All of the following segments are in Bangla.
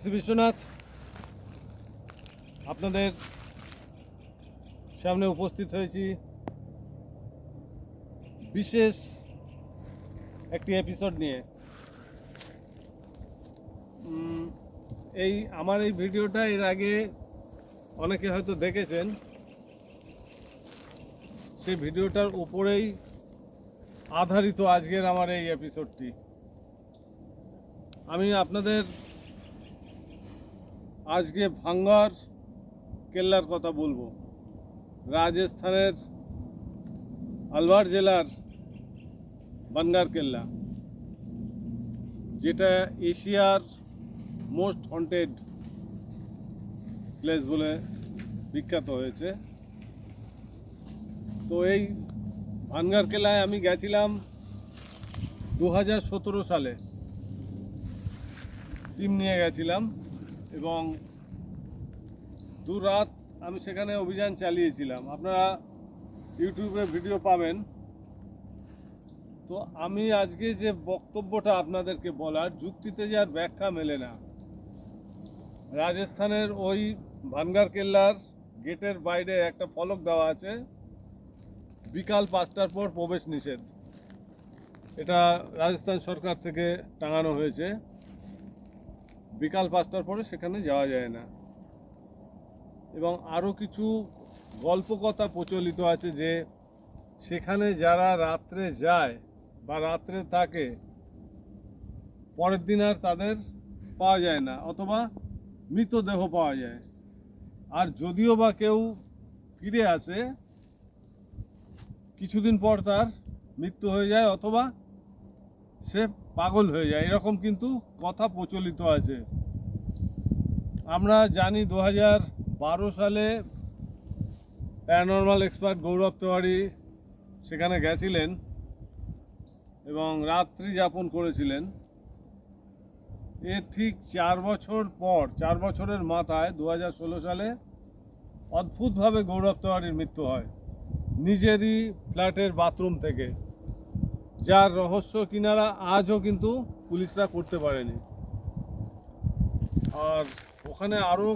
কাশী বিশ্বনাথ আপনাদের সামনে উপস্থিত হয়েছি বিশেষ একটি এপিসোড নিয়ে। আমার এই ভিডিওটা এর আগে অনেকে হয়তো দেখেছেন, সেই ভিডিওটার উপরেই আধারিত আজকের আমার এই এপিসোডটি। আমি আপনাদের আজকে ভাঙ্গার কেল্লার কথা বলবো। রাজস্থানের আলওয়ার জেলার ভাঙ্গার কেল্লা, যেটা এশিয়ার মোস্ট হন্টেড প্লেস বলে বিখ্যাত হয়েছে। তো এই ভাঙ্গার কেল্লায় আমি গেছিলাম 2017 সালে, টিম নিয়ে গেছিলাম এবং দু রাত আমি সেখানে অভিযান চালিয়েছিলাম। আপনারা ইউটিউবে ভিডিও পাবেন। তো আমি আজকে যে বক্তব্যটা আপনাদেরকে বলার, যুক্তিতে যার ব্যাখ্যা মেলে না। রাজস্থানের ওই ভাঙ্গার কেল্লার গেটের বাইরে একটা ফলক দেওয়া আছে, বিকাল 5টার পর প্রবেশ নিষেধ। এটা রাজস্থান সরকার থেকে টাঙানো হয়েছে। বিকাল 5টার পরে সেখানে যাওয়া যায় না। এবং আরও কিছু গল্পকথা প্রচলিত আছে যে সেখানে যারা রাত্রে যায় বা রাত্রে থাকে, পরের দিন আর তাদের পাওয়া যায় না, অথবা মৃতদেহ পাওয়া যায়। আর যদিও বা কেউ ফিরে আসে, কিছুদিন পর তার মৃত্যু হয়ে যায় অথবা সে পাগল হয়ে যায়, এরকম কিন্তু কথা প্রচলিত আছে। আমরা জানি 2012 সালে প্যারানর্মাল এক্সপার্ট গৌরব তেওয়ারি সেখানে গেছিলেন এবং রাত্রি যাপন করেছিলেন। এর ঠিক 4 বছর পর, 4 বছরের মাথায় 2016 সালে অদ্ভুতভাবে গৌরব তেওয়ারির মৃত্যু হয় নিজেরই ফ্ল্যাটের বাথরুম থেকে, যার রহস্য কিনারা আজও কিন্তু পুলিশরা করতে পারেনি। আর ওখানে আরও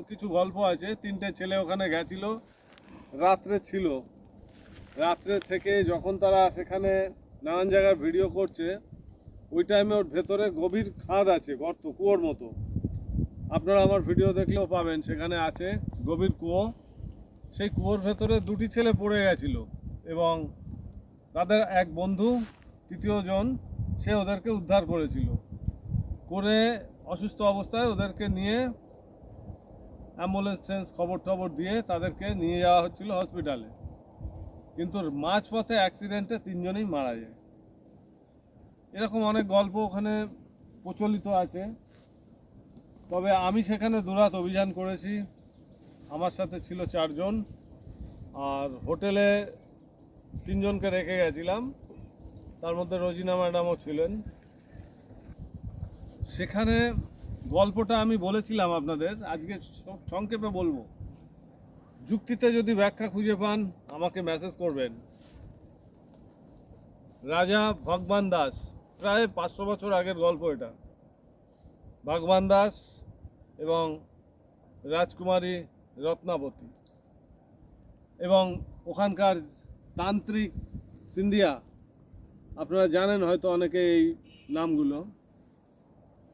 কিছু গল্প আছে। 3টে ছেলে ওখানে গেছিল, রাত্রে ছিল। রাত্রে থেকে যখন তারা সেখানে নানান জায়গার ভিডিও করছে, ওই টাইমে ওর ভেতরে গভীর খাদ আছে, গর্ত, কুয়োর মতো। আপনারা আমার ভিডিও দেখলেও পাবেন, সেখানে আছে গভীর কুয়ো। সেই কুয়োর ভেতরে 2টি ছেলে পড়ে গেছিল এবং তাদের এক বন্ধু, তৃতীয় জন, সে ওদেরকে উদ্ধার করেছিল। করে অসুস্থ অবস্থায় ওদেরকে নিয়ে অ্যাম্বুলেন্স খবর দিয়ে তাদেরকে নিয়ে যাওয়া হচ্ছিল হসপিটালে। কিন্তু মাঝপথে অ্যাক্সিডেন্টে 3 জনেই মারা যায়। এরকম অনেক গল্প ওখানে প্রচলিত আছে। তবে আমি সেখানে 2 রাত অভিযান করেছি। আমার সাথে ছিল 4 জন, আর হোটেলে 3 জনকে রেখে গেছিলাম, তার মধ্যে রোজিনা ম্যাডামও ছিলেন। সেখানে গল্পটা আমি বলেছিলাম আপনাদের, আজকে সংক্ষেপে বলবো। যুক্তিতে যদি ব্যাখ্যা খুঁজে পান আমাকে মেসেজ করবেন। রাজা ভগবান দাস, প্রায় 500 বছর আগের গল্প এটা। ভগবান দাস এবং রাজকুমারী রত্নাবতী এবং ওখানকার তান্ত্রিক সিন্ধিয়া, আপনারা জানেন হয়তো অনেকে এই নামগুলো।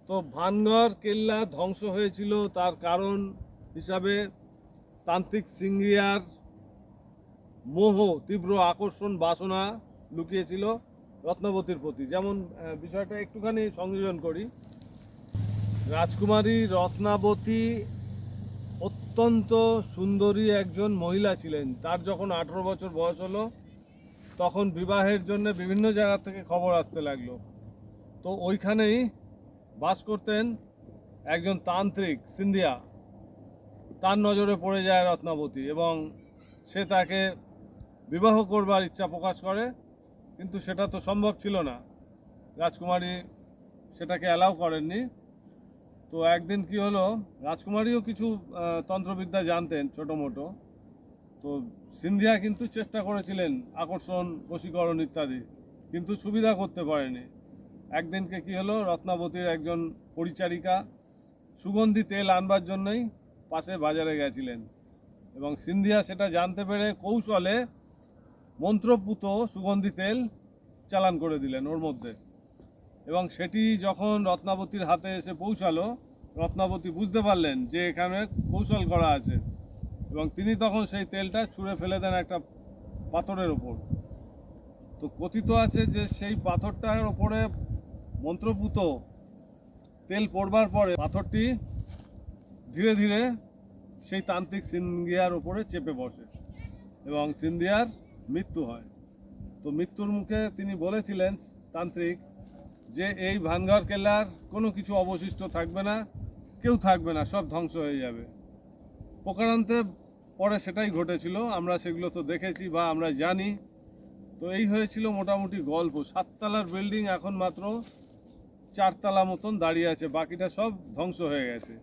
তো ভানগড় কেল্লা ধ্বংস হয়েছিল তার কারণ হিসাবে তান্ত্রিক সিন্ধিয়ার মোহ, তীব্র আকর্ষণ, বাসনা লুকিয়েছিল রত্নাবতীর প্রতি। যেমন বিষয়টা একটুখানি সংযোজন করি। রাজকুমারী রত্নাবতী অত্যন্ত সুন্দরী একজন মহিলা ছিলেন। তার যখন 18 বছর বয়স হলো, তখন বিবাহের জন্য বিভিন্ন জায়গা থেকে খবর আসতে লাগলো। তো ওইখানেই বাস করতেন একজন তান্ত্রিক সিন্ধিয়া। তার নজরে পড়ে যায় রত্নাবতী এবং সে তাকে বিবাহ করবার ইচ্ছা প্রকাশ করে, কিন্তু সেটা তো সম্ভব ছিল না। রাজকুমারী সেটাকে অ্যালাউ করেননি। তো একদিন কি হলো, রাজকুমারীও কিছু তন্ত্রবিদ্যা জানতেন ছোটো মোটো। তো সিন্ধিয়া কিন্তু চেষ্টা করেছিলেন আকর্ষণ, বশীকরণ ইত্যাদি, কিন্তু সুবিধা করতে পারেনি। একদিনকে কি হলো, রত্নাবতীর একজন পরিচারিকা সুগন্ধি তেল আনবার জন্যই পাশে বাজারে গেছিলেন, এবং সিন্ধিয়া সেটা জানতে পেরে কৌশলে মন্ত্রপুত সুগন্ধি তেল চালান করে দিলেন ওর মধ্যে, এবং সেটি যখন রত্নাবতীর হাতে এসে পৌঁছালো, রত্নাবতী বুঝতে পারলেন যে এখানে কৌশল করা আছে, এবং তিনি তখন সেই তেলটা ছুঁড়ে ফেলে দেন একটা পাথরের ওপর। তো কথিত আছে যে সেই পাথরটার ওপরে মন্ত্রপুত তেল পড়বার পরে পাথরটি ধীরে ধীরে সেই তান্ত্রিক সিন্ধিয়ার ওপরে চেপে বসে এবং সিন্ধিয়ার মৃত্যু হয়। তো মৃত্যুর মুখে তিনি বলেছিলেন তান্ত্রিক যে এই ভানগড় কেল্লার কোনো কিছু অবশিষ্ট থাকবে না, কেউ থাকবে না, সব ধ্বংস হয়ে যাবে। প্রকারান্তে পরে সেটাই ঘটেছিল, আমরা সেগুলো তো দেখেছি বা আমরা জানি। তো এই হয়েছিল মোটামুটি গল্প। 7 তলার বিল্ডিং এখন মাত্র 4 তলা মতন দাঁড়িয়ে আছে, বাকিটা সব ধ্বংস হয়ে গেছে।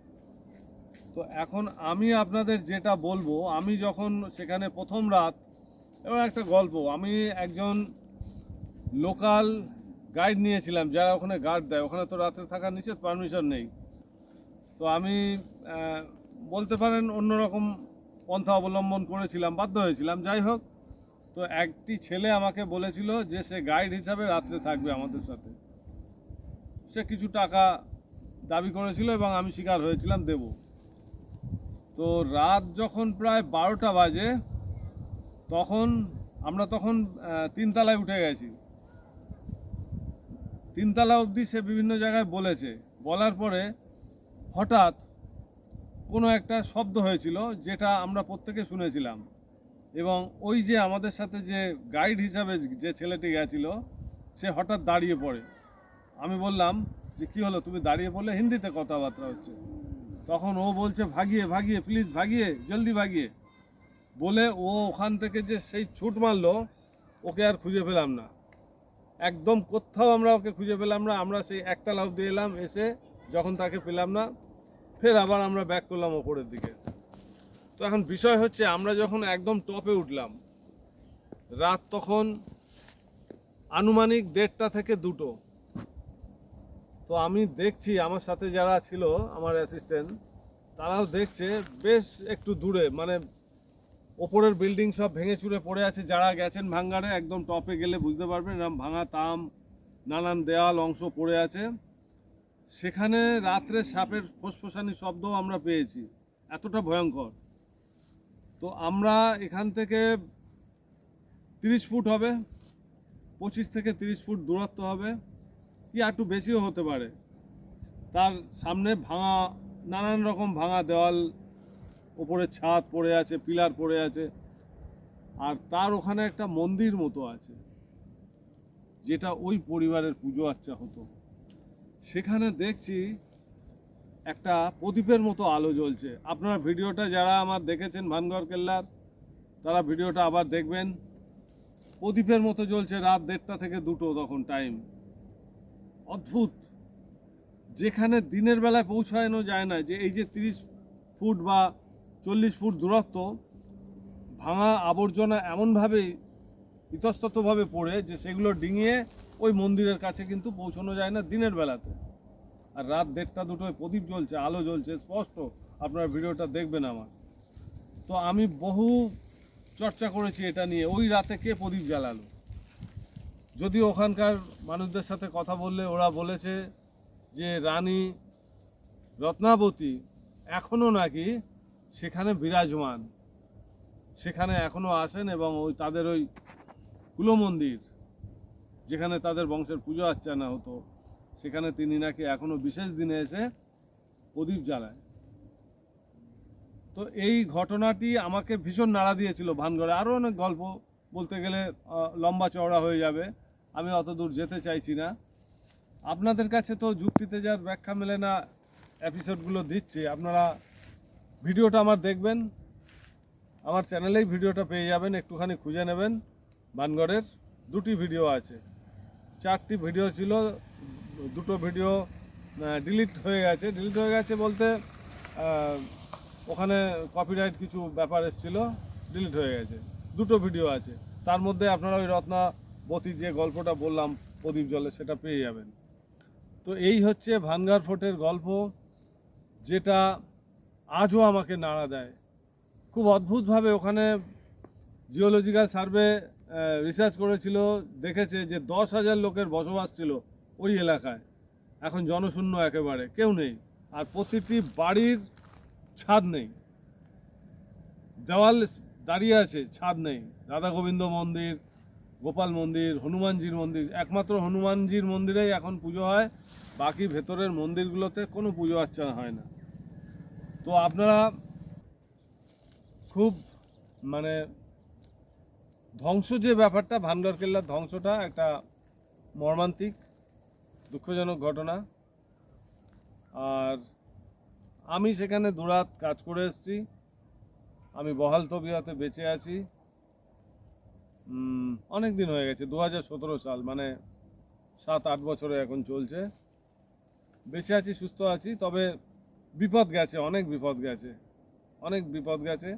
তো এখন আমি আপনাদের যেটা বলবো, আমি যখন সেখানে প্রথম রাত, এবার একটা গল্প, আমি একজন লোকাল গাইড নিয়েছিলাম যারা ওখানে গার্ড দেয়, ওখানে তো রাত্রে থাকার নিষেধ, পারমিশন নেই। তো আমি বলতে পারেন অন্যরকম পন্থা অবলম্বন করেছিলাম, বাধ্য হয়েছিলাম। যাই হোক, তো একটি ছেলে আমাকে বলেছিল যে সে গাইড হিসাবে রাত্রে থাকবে আমাদের সাথে। সে কিছু টাকা দাবি করেছিল এবং আমি স্বীকার হয়েছিলাম দেব। তো রাত যখন প্রায় 12টা বাজে, তখন আমরা 3 তলায় উঠে গেছি। 3 তলা অবধি সে বিভিন্ন জায়গায় বলেছে, বলার পরে হঠাৎ কোনো একটা শব্দ হয়েছিল যেটা আমরা প্রত্যেকে শুনেছিলাম, এবং ওই যে আমাদের সাথে যে গাইড হিসাবে যে ছেলেটি গেছিল সে হঠাৎ দাঁড়িয়ে পড়ে। আমি বললাম যে কী হলো, তুমি দাঁড়িয়ে পড়লে? হিন্দিতে কথাবার্তা হচ্ছে। তখন ও বলছে ভাগিয়ে ভাগিয়ে, প্লিজ ভাগিয়ে, জলদি ভাগিয়ে, বলে ও ওখান থেকে যে সেই ছুট মারলো, ওকে আর খুঁজে পেলাম না, একদম কোথাও আমরা ওকে খুঁজে পেলাম না। আমরা সেই 1 তলা অবধি এলাম, এসে যখন তাকে পেলাম না, ফের আবার আমরা ব্যাক করলাম ওপরের দিকে। তো এখন বিষয় হচ্ছে, আমরা যখন একদম টপে উঠলাম, রাত তখন আনুমানিক 1:30 থেকে 2টো। তো আমি দেখছি আমার সাথে যারা ছিল, আমার অ্যাসিস্ট্যান্ট, তারাও দেখছে বেশ একটু দূরে, মানে ওপরের বিল্ডিং সব ভেঙে চুরে পড়ে আছে। যারা গেছেন ভাঙ্গারে, একদম টপে গেলে বুঝতে পারবেন, এরকম ভাঙা তাম, নানান দেওয়াল অংশ পড়ে আছে। সেখানে রাত্রে সাপের ফোসফোসানি শব্দও আমরা পেয়েছি, এতটা ভয়ঙ্কর। তো আমরা এখান থেকে 30 ফুট হবে, 25 থেকে 30 ফুট দূরত্ব হবে, কি একটু বেশিও হতে পারে। তার সামনে ভাঙা, নানান রকম ভাঙা দেওয়াল, ওপরে ছাদ পড়ে আছে, পিলার পড়ে আছে, আর তার ওখানে একটা মন্দির মতো আছে যেটা ওই পরিবারের পুজো আচ্চা হতো। সেখানে দেখছি একটা প্রদীপের মতো আলো জ্বলছে। আপনারা ভিডিওটা যারা আমার দেখেছেন ভানগড় কেল্লার, তারা ভিডিওটা আবার দেখবেন। প্রদীপের মতো জ্বলছে, রাত 1:30 থেকে 2টো তখন টাইম। অদ্ভুত, যেখানে দিনের বেলায় পৌঁছানো যায় না। যে এই যে 30 ফুট বা 40 ফুট দূরত্ব, ভাঙা আবর্জনা এমনভাবে ইতস্ততভাবে পড়ে যে সেগুলো ডিঙিয়ে ওই মন্দিরের কাছে কিন্তু পৌঁছানো যায় না দিনের বেলাতে। আর রাত 1:30 2টোয় প্রদীপ জ্বলছে, আলো জ্বলছে স্পষ্ট, আপনারা ভিডিওটা দেখবেন আমার। তো আমি বহু চর্চা করেছি এটা নিয়ে, ওই রাতে কে প্রদীপ জ্বালালো। যদিও ওখানকার মানুষদের সাথে কথা বললে ওরা বলেছে যে রানী রত্নাবতী এখনও নাকি সেখানে বিরাজমান, সেখানে এখনও আসেন, এবং ওই তাদের ওই কুলো মন্দির যেখানে তাদের বংশের পুজো আর্চনা হতো, সেখানে তিনি নাকি এখনও বিশেষ দিনে এসে প্রদীপ জ্বালায়। তো এই ঘটনাটি আমাকে ভীষণ নাড়া দিয়েছিল ভানগড়ে। আরও অনেক গল্প বলতে গেলে লম্বা চওড়া হয়ে যাবে, আমি অত দূর যেতে চাইছি না। আপনাদের কাছে তো যুক্তিতে যার ব্যাখ্যা মেলে না এপিসোডগুলো দিচ্ছি, আপনারা ভিডিওটা আমার দেখবেন, আমার চ্যানেলেই ভিডিওটা পেয়ে যাবেন, একটুখানি খুঁজে নেবেন। ভানগড়ের 2টি ভিডিও আছে, 4টি ভিডিও ছিল, 2টো ভিডিও ডিলিট হয়ে গেছে। ডিলিট হয়ে গেছে বলতে ওখানে কপিরাইট কিছু ব্যাপার এসেছিলো, ডিলিট হয়ে গেছে। 2টো ভিডিও আছে, তার মধ্যে আপনারা ওই রত্নাবতী যে গল্পটা বললাম প্রদীপ জলে, সেটা পেয়ে যাবেন। তো এই হচ্ছে ভানগড় ফোর্টের গল্প। যেটা আজও আমাকে নাড়া দেয়। খুব অদ্ভুতভাবে ওখানে জিওলজিক্যাল সার্ভে রিসার্চ করেছিল, দেখেছে যে 10,000 লোকের বসবাস ছিল ওই এলাকায়, এখন জনশূন্য একেবারে, কেউ নেই। আর প্রতিটি বাড়ির ছাদ নেই, দেওয়াল দাঁড়িয়ে আছে, ছাদ নেই। রাধা গোবিন্দ মন্দির, গোপাল মন্দির, হনুমানজির মন্দির, একমাত্র হনুমানজির মন্দিরেই এখন পুজো হয়, বাকি ভেতরের মন্দিরগুলোতে কোনো পুজো অর্চনা হয় না। তো আপনারা খুব মানে ধ্বংস যে ব্যাপারটা, ভানগড় কেল্লার ধ্বংসটা একটা মর্মান্তিক দুঃখজনক ঘটনা। আর আমি সেখানে দুরাত কাজ করে এসেছি, আমি বহাল তবিয়তে বেঁচে আছি। অনেক দিন হয়ে গেছে, 2017 সাল, মানে 7-8 বছরে এখন চলছে। বেঁচে আছি, সুস্থ আছি, তবে বিপদ গেছে, অনেক বিপদ গেছে, অনেক বিপদ গেছে।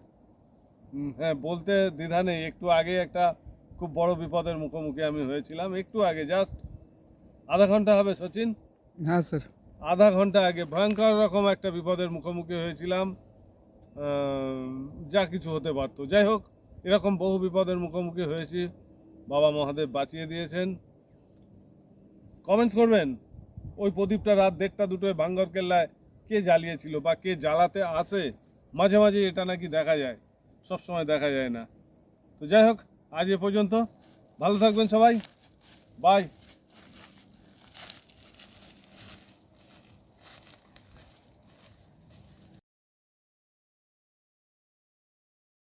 হ্যাঁ, বলতে দ্বিধা নেই, একটু আগে একটা খুব বড় বিপদের মুখোমুখি আমি হয়েছিলাম, একটু আগে, জাস্ট আধা ঘন্টা হবে সচিন, হ্যাঁ স্যার। আধা ঘন্টা আগে ভয়ঙ্কর রকম একটা বিপদের মুখোমুখি হয়েছিলাম। যা কিছু হতে পারতো, যাই হোক, এরকম বহু বিপদের মুখোমুখি হয়েছি, বাবা মহাদেব বাঁচিয়ে দিয়েছেন। কমেন্টস করবেন, ওই প্রদীপটা রাত 1:30-2টায় ভাঙ্গর কেল্লায় কে জ্বালিয়েছিল বা কে জ্বালাতে আসে। মাঝে মাঝে এটা নাকি দেখা যায়, সব সময় দেখা যায় না। তো যাই হোক, আজ এ পর্যন্ত, ভালো থাকবেন সবাই, বাই।